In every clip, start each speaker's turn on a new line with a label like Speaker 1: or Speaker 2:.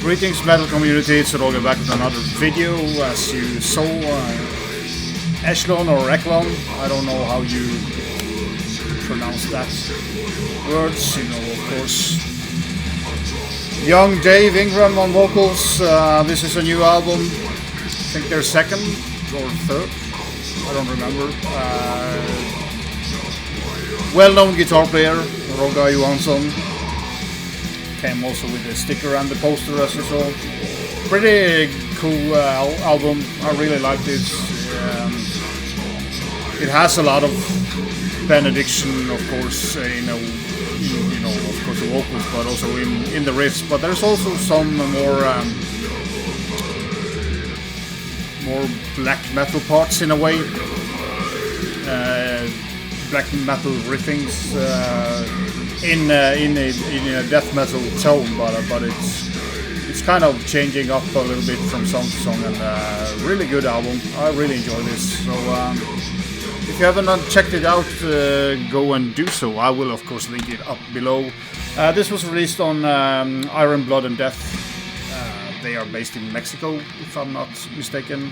Speaker 1: Greetings metal community, it's Roger back with another video. As you saw, Echelon or Echelon, I don't know how you pronounce that words, you know, of course. Young Dave Ingram on vocals. This is a new album, I think they're second or third, I don't remember. Well-known guitar player, Roger Johansson. Came also with the sticker and the poster, as you saw. Pretty cool album. I really like this. It has a lot of benediction, of course, you know, of course the vocals, but also in the riffs. But there's also some more black metal parts in a way. Black metal riffings. In a death metal tone, but it's kind of changing up a little bit from song to song, and really good album. I really enjoy this. So if you haven't checked it out, go and do so. I will of course link it up below. This was released on Iron, Blood and Death. They are based in Mexico, if I'm not mistaken.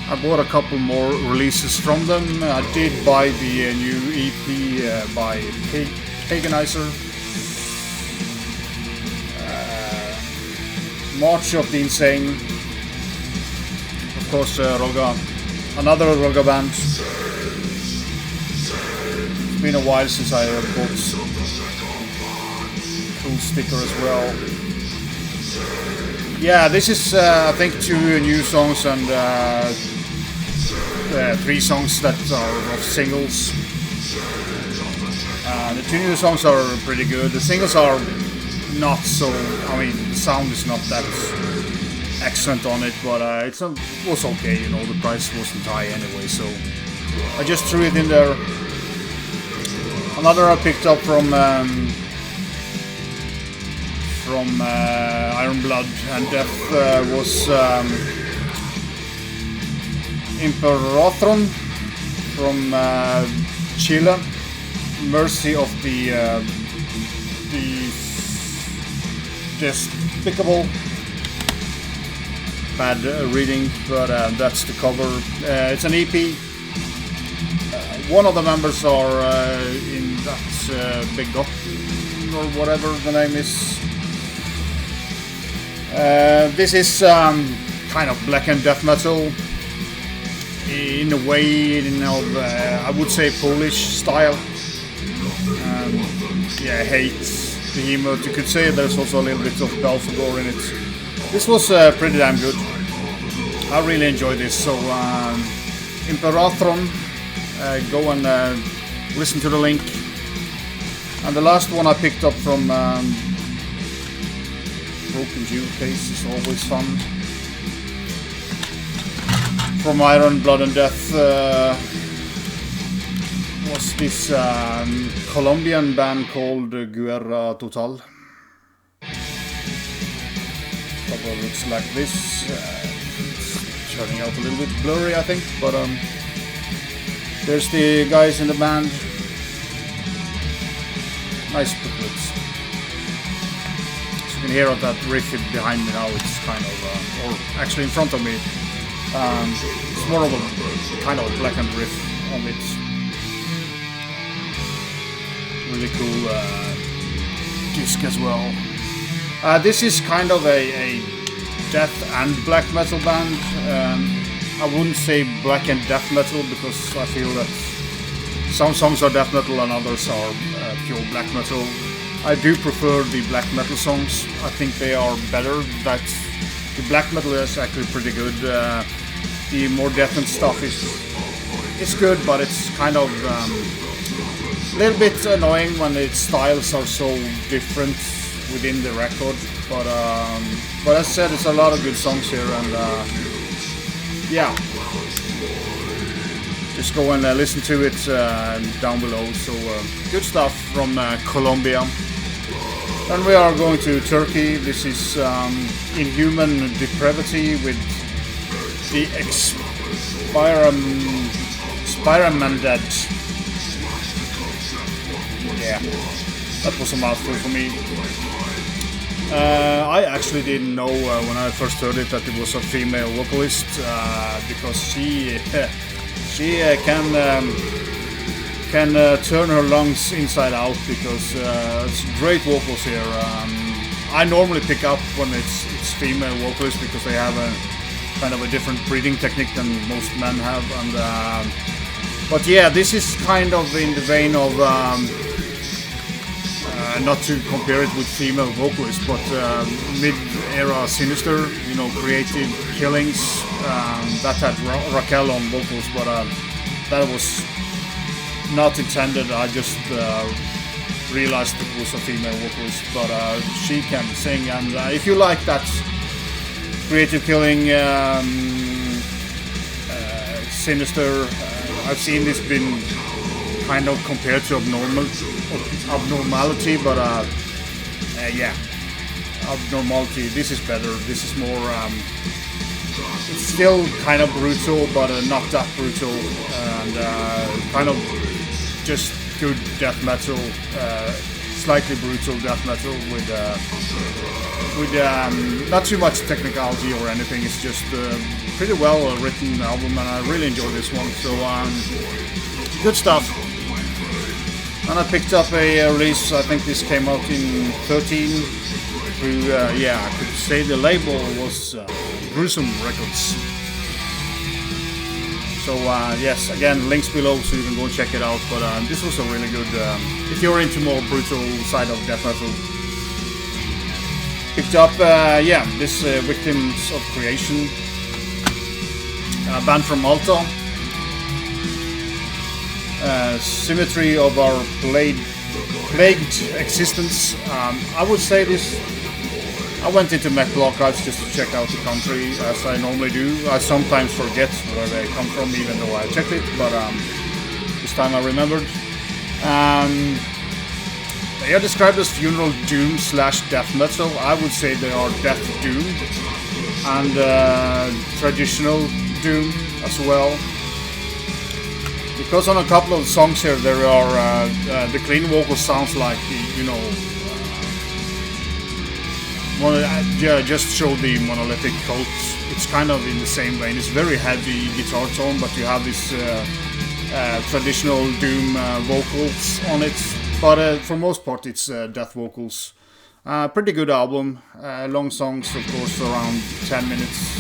Speaker 1: I bought a couple more releases from them. I did buy the new EP by Paganizer, March of the Insane, of course, another Roger band. It's been a while since I bought cool sticker as well. Yeah, this is I think 2 new songs and 3 songs that are of singles. The 2 new songs are pretty good. The singles are not so. I mean, the sound is not that excellent on it, but it was okay. You know, the price wasn't high anyway, so I just threw it in there. Another I picked up from Iron, Blood and Death was Imperathron from Chile. Mercy of the Despicable. Bad reading, but that's the cover. It's an EP. One of the members are in that Big Up or whatever the name is. This is kind of black and death metal. In a way, you know, I would say Polish style. Yeah, hate, behemoth. You could say there's also a little bit of Belphegor in it. This was pretty damn good. I really enjoyed this. So, Imperathron, go and listen to the link. And the last one I picked up from Broken Jewel Case is always fun. From Iron, Blood and Death. Was this Colombian band called Guerra Total. Cover looks like this. It's turning out a little bit blurry, I think, but there's the guys in the band. Nice booklets. So you can hear that riff behind me now. It's kind of, or actually in front of me. It's more of a kind of blackened riff on it. Really cool disc as well. This is kind of a death and black metal band. I wouldn't say black and death metal because I feel that some songs are death metal and others are pure black metal. I do prefer the black metal songs. I think they are better. That the black metal is actually pretty good. The more death and stuff is good, but it's kind of a little bit annoying when its styles are so different within the record. But as I said, it's a lot of good songs here, and yeah, just go and listen to it down below. So good stuff from Colombia. Then we are going to Turkey. This is Inhuman Depravity with the Experimendead. Yeah, that was a mouthful for me. I actually didn't know when I first heard it that it was a female vocalist because she can turn her lungs inside out because it's great vocals here. I normally pick up when it's female vocalists because they have a kind of a different breathing technique than most men have. And but yeah, this is kind of in the vein of not to compare it with female vocalists, but mid-era Sinister, you know, Creative Killings. That had Raquel on vocals, but that was not intended. I just realized it was a female vocalist, but she can sing. And if you like that Creative Killing, Sinister, I've seen this been kind of compared to Abnormality, but yeah, Abnormality. This is better. This is more. It's still kind of brutal, but not that brutal, and kind of just good death metal, slightly brutal death metal with not too much technicality or anything. It's just pretty well written album, and I really enjoy this one. So good stuff. And I picked up a release. I think this came out in 13. Through yeah, I could say the label was Gruesome Records. So yes, again, links below so you can go and check it out. But this was a really good, if you're into more brutal side of death metal. Picked up, yeah, this Victims of Creation, band from Malta. Symmetry of our plagued existence. I would say this. I went into Metal Archives just to check out the country, as I normally do. I sometimes forget where they come from, even though I checked it, but this time I remembered. They are described as funeral doom / death metal. I would say they are death doom and traditional doom as well. Because on a couple of songs here, there are the clean vocal sounds like, you know, just showed the Monolithic Cult. It's kind of in the same vein. It's very heavy guitar tone, but you have this traditional doom vocals on it. But for most part, it's death vocals. Pretty good album. Long songs, of course, around 10 minutes.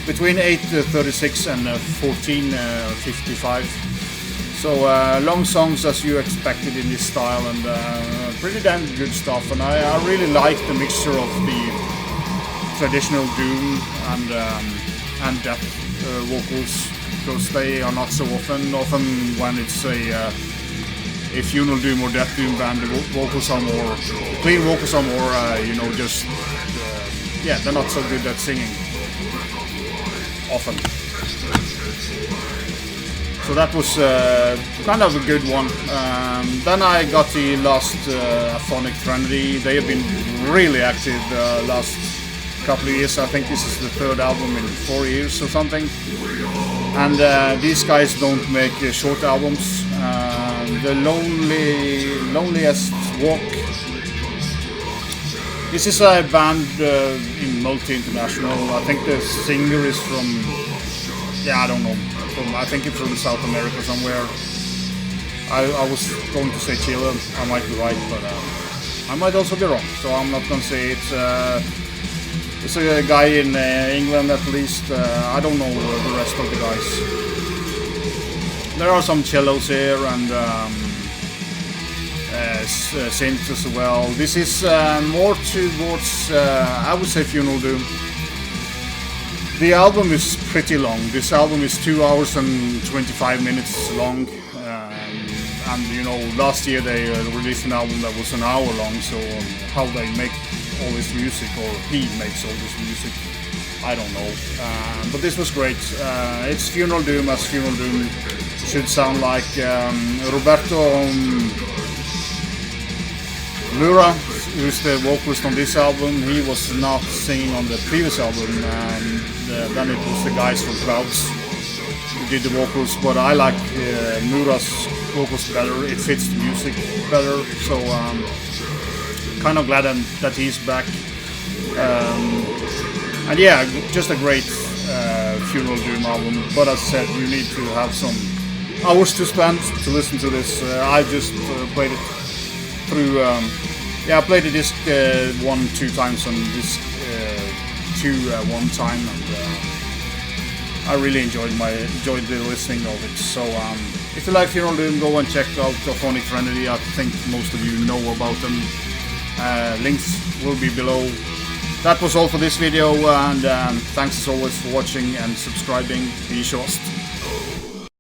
Speaker 1: Between 8:36 and 14:55. So long songs as you expected in this style, and pretty damn good stuff. And I really like the mixture of the traditional doom and death vocals, because they are not so often. Often when it's a funeral doom or death doom band, the vocals are more clean. Vocals are more, you know, just yeah, they're not so good at singing often. So that was kind of a good one. Then I got the last Aphonic Threnody. They have been really active last couple of years. I think this is the third album in 4 years or something. And these guys don't make short albums. The Loneliest Walk. This is a band in multi-international. I think the singer is from, yeah, I don't know. I think it's from South America somewhere. I was going to say Chile. I might be right, but I might also be wrong. So I'm not going to say it's a guy in England at least. I don't know the rest of the guys. There are some cellos here and synths as well. This is more towards, I would say, funeral doom. The album is pretty long. This album is 2 hours and 25 minutes long. And you know, last year they released an album that was an hour long, so how they make all this music, or he makes all this music, I don't know. but this was great. It's Funeral Doom as Funeral Doom should sound like. Roberto Lura, who's the vocalist on this album, he was not singing on the previous album, and then it was the guys from Clouds who did the vocals, but I like Mura's vocals better, it fits the music better, so kind of glad that he's back. And yeah, just a great Funeral Doom album, but as I said, you need to have some hours to spend to listen to this. I just played it through, I played the disc 1-2 times on disc 2 one time, and I really enjoyed the listening of it. So if you like Funeral Doom, go and check out Aphonic Threnody. I think most of you know about them. Links will be below. That was all for this video, and thanks as always for watching and subscribing. Vi kjøst.